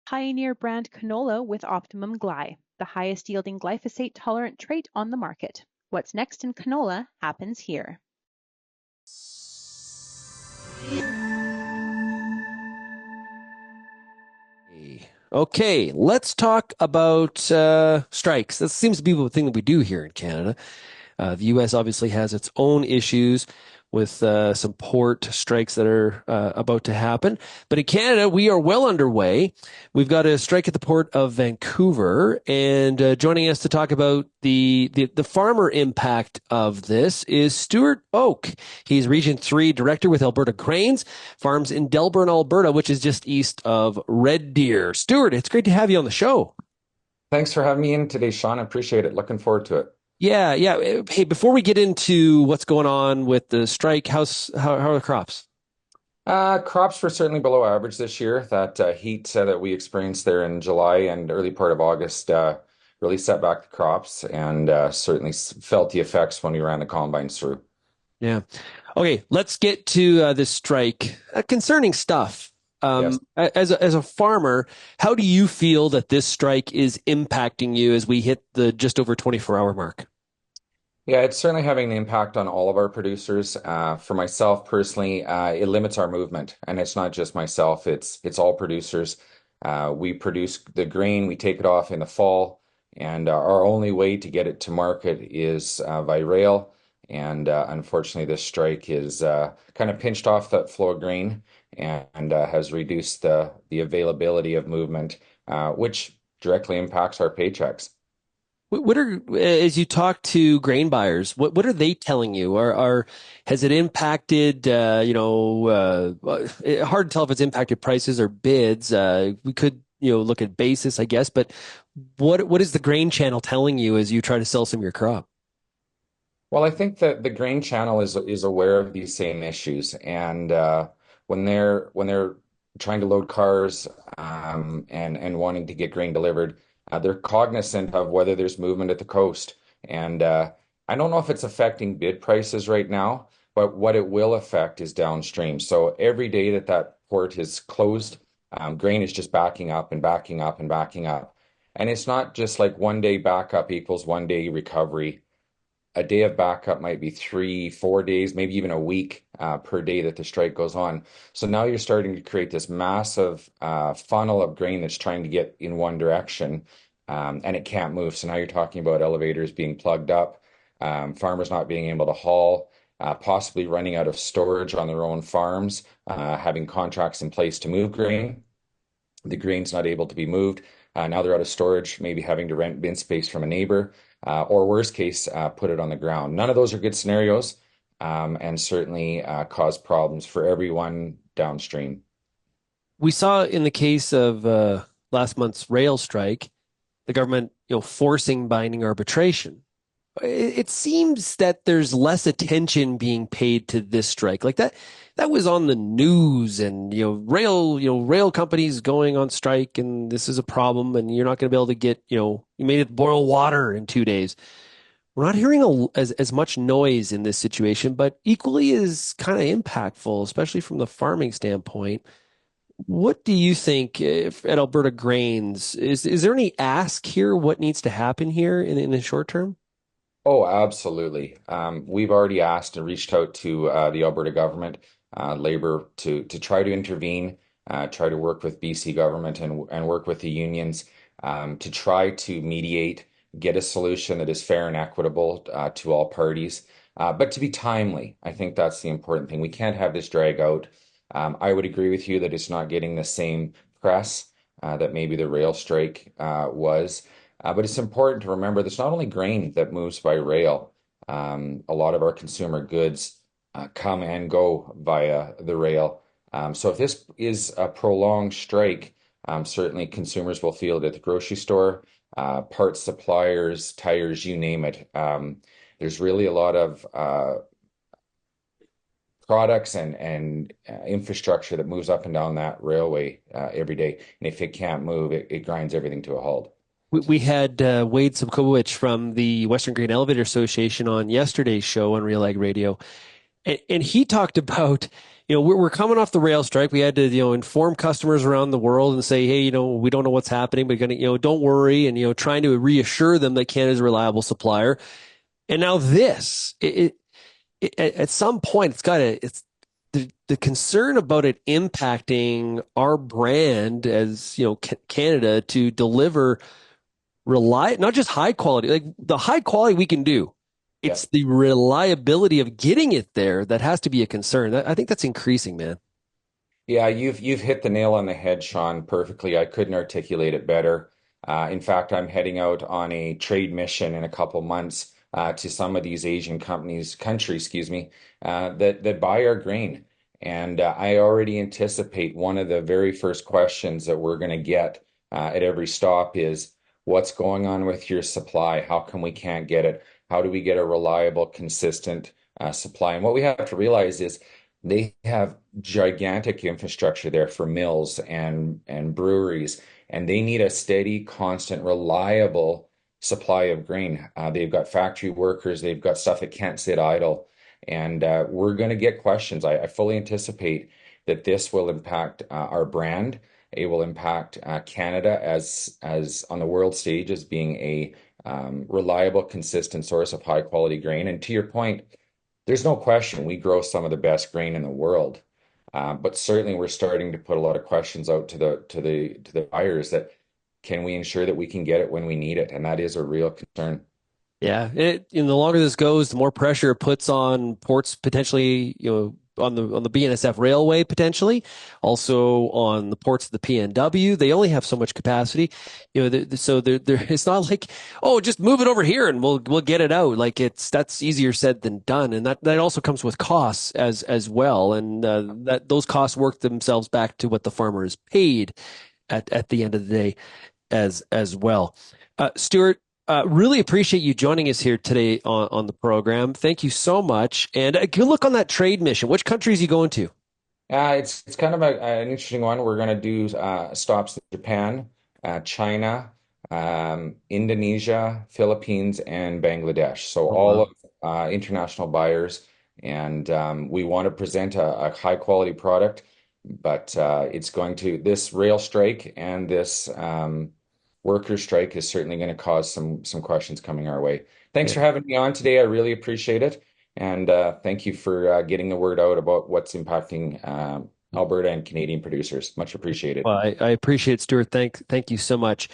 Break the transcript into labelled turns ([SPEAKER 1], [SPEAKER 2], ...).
[SPEAKER 1] Pioneer brand canola with Optimum Gly, the highest yielding glyphosate tolerant trait on the market. What's next in canola happens here.
[SPEAKER 2] Okay, let's talk about strikes. That seems to be the thing that we do here in Canada. The U.S. obviously has its own issues with some port strikes that are about to happen. But in Canada, we are well underway. We've got a strike at the Port of Vancouver, and joining us to talk about the farmer impact of this is Stewart Oke. He's Region 3 Director with Alberta Grains, farms in Delburne, Alberta, which is just east of Red Deer. Stewart, it's great to have you on the show.
[SPEAKER 3] Thanks for having me in today, Sean. I appreciate it. Looking forward to it.
[SPEAKER 2] Yeah, yeah. Hey, before we get into what's going on with the strike, how are the crops?
[SPEAKER 3] Crops were certainly below average this year. That heat that we experienced there in July and early part of August really set back the crops and certainly felt the effects when we ran the combines through.
[SPEAKER 2] Yeah. Okay, let's get to this strike. Concerning stuff.
[SPEAKER 3] Yes.
[SPEAKER 2] As a farmer, how do you feel that this strike is impacting you as we hit the just over 24-hour mark?
[SPEAKER 3] Yeah, it's certainly having an impact on all of our producers. For myself personally, it limits our movement, and it's not just myself; it's all producers. We produce the grain, we take it off in the fall, and our only way to get it to market is by rail. And unfortunately, this strike is kind of pinched off that flow of grain and has reduced the availability of movement, which directly impacts our paychecks.
[SPEAKER 2] What are, as you talk to grain buyers, what are they telling you? Has it impacted, hard to tell if it's impacted prices or bids. We could, look at basis, I guess, but what is the grain channel telling you as you try to sell some of your crop?
[SPEAKER 3] Well, I think that the grain channel is aware of these same issues, and when they're trying to load cars and wanting to get grain delivered, they're cognizant of whether there's movement at the coast. And I don't know if it's affecting bid prices right now, but what it will affect is downstream. So every day that that port is closed, grain is just backing up and backing up and backing up. And it's not just like one day backup equals one day recovery. A day of backup might be 3, 4 days, maybe even a week per day that the strike goes on. So now you're starting to create this massive funnel of grain that's trying to get in one direction, and it can't move. So now you're talking about elevators being plugged up, farmers not being able to haul, possibly running out of storage on their own farms, having contracts in place to move grain. The grain's not able to be moved. Now they're out of storage, maybe having to rent bin space from a neighbor, or worst case, put it on the ground. None of those are good scenarios, and certainly cause problems for everyone downstream.
[SPEAKER 2] We saw in the case of last month's rail strike, the government, forcing binding arbitration. It seems that there's less attention being paid to this strike. Like that was on the news and, rail companies going on strike and this is a problem and you're not going to be able to get, you made it boil water in 2 days. We're not hearing as much noise in this situation, but equally is kind of impactful, especially from the farming standpoint. What do you think if, at Alberta Grains? Is there any ask here? What needs to happen here in the short term?
[SPEAKER 3] Oh, absolutely. We've already asked and reached out to the Alberta government, Labor, to try to intervene, try to work with BC government and work with the unions to try to mediate, get a solution that is fair and equitable to all parties, but to be timely. I think that's the important thing. We can't have this drag out. I would agree with you that it's not getting the same press that maybe the rail strike was. But it's important to remember there's not only grain that moves by rail. A lot of our consumer goods come and go via the rail. So if this is a prolonged strike, certainly consumers will feel it at the grocery store, parts suppliers, tires, you name it. There's really a lot of products and infrastructure that moves up and down that railway every day. And if it can't move, it grinds everything to a halt.
[SPEAKER 2] We had Wade Sobkowicz from the Western Grain Elevator Association on yesterday's show on Real Ag Radio, and he talked about, we're coming off the rail strike. We had to, inform customers around the world and say, hey, we don't know what's happening, but don't worry, and trying to reassure them that Canada's a reliable supplier. And now this, at some point, it's the concern about it impacting our brand as Canada to deliver not just high quality, like the high quality we can do.
[SPEAKER 3] Yeah.
[SPEAKER 2] It's the reliability of getting it there that has to be a concern. I think that's increasing, man.
[SPEAKER 3] Yeah, you've hit the nail on the head, Sean, perfectly. I couldn't articulate it better. In fact, I'm heading out on a trade mission in a couple months to some of these Asian countries, excuse me, that buy our grain. And I already anticipate one of the very first questions that we're going to get at every stop is, what's going on with your supply? How come we can't get it? How do we get a reliable, consistent supply? And what we have to realize is they have gigantic infrastructure there for mills and breweries, and they need a steady, constant, reliable supply of grain. They've got factory workers, they've got stuff that can't sit idle, and we're going to get questions. I fully anticipate that this will impact our brand. It will impact Canada as on the world stage as being a reliable, consistent source of high quality grain. And to your point, there's no question we grow some of the best grain in the world, but certainly we're starting to put a lot of questions out to the buyers that can we ensure that we can get it when we need it, and that is a real concern.
[SPEAKER 2] Yeah, the longer this goes, the more pressure it puts on ports potentially, on the BNSF railway potentially, also on the ports of the PNW. They only have so much capacity, so it's not like, oh, just move it over here and we'll get it out. Like that's easier said than done, and that also comes with costs as well, and that those costs work themselves back to what the farmer is paid at the end of the day as well. Stewart, really appreciate you joining us here today on the program. Thank you so much. And good luck on that trade mission. Which countries are you going to?
[SPEAKER 3] It's kind of an interesting one. We're going to do stops in Japan, China, Indonesia, Philippines, and Bangladesh. So
[SPEAKER 2] Oh,
[SPEAKER 3] all
[SPEAKER 2] wow.
[SPEAKER 3] of international buyers, and we want to present a high quality product, but this rail strike and this worker strike is certainly going to cause some questions coming our way. Thanks
[SPEAKER 2] Yeah.
[SPEAKER 3] for having me on today. I really appreciate it. And thank you for getting the word out about what's impacting Alberta and Canadian producers. Much appreciated.
[SPEAKER 2] Well, I appreciate it, Stuart. Thank you so much.